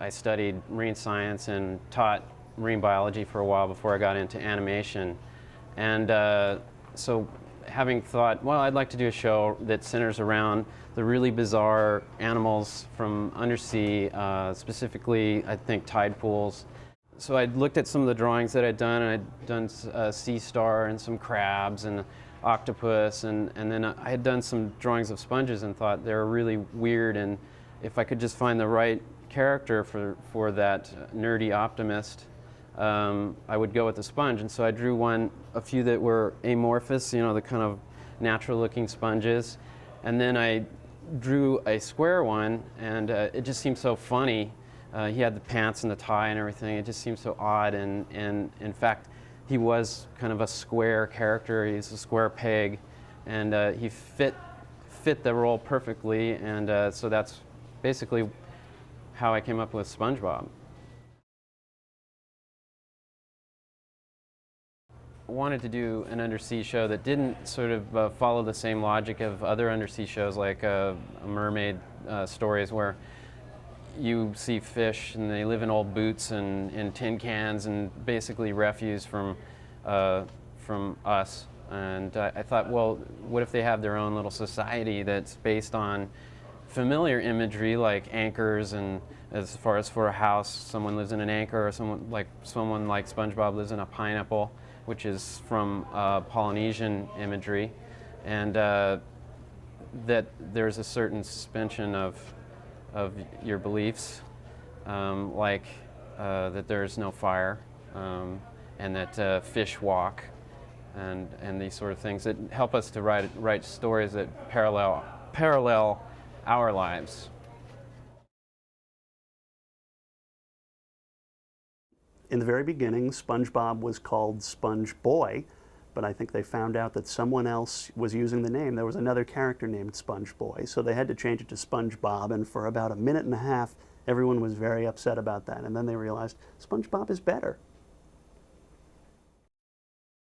I studied marine science and taught marine biology for a while before I got into animation. And so having thought, well, I'd like to do a show that centers around the really bizarre animals from undersea, specifically, I think, tide pools. So I looked at some of the drawings that I'd done, and I'd done a sea star and some crabs and octopus, and then I had done some drawings of sponges and thought they were really weird, and if I could just find the right character for that nerdy optimist, I would go with the sponge. And so I drew a few that were amorphous, you know, the kind of natural-looking sponges, and then I drew a square one, and it just seemed so funny. He had the pants and the tie and everything. It just seemed so odd, and in fact, he was kind of a square character. He's a square peg, and he fit the role perfectly, and so that's basically how I came up with SpongeBob. I wanted to do an undersea show that didn't sort of follow the same logic of other undersea shows like mermaid stories, where you see fish and they live in old boots and in tin cans and basically refuse from us. And I thought, well, what if they have their own little society that's based on familiar imagery like anchors, and as far as for a house, someone lives in an anchor, or someone like SpongeBob lives in a pineapple, which is from Polynesian imagery, and that there's a certain suspension of your beliefs, like that there's no fire, and that fish walk, and these sort of things that help us to write stories that parallel our lives. In the very beginning, SpongeBob was called Sponge Boy, but I think they found out that someone else was using the name. There was another character named Sponge Boy, so they had to change it to SpongeBob, and for about a minute and a half, everyone was very upset about that. And then they realized SpongeBob is better.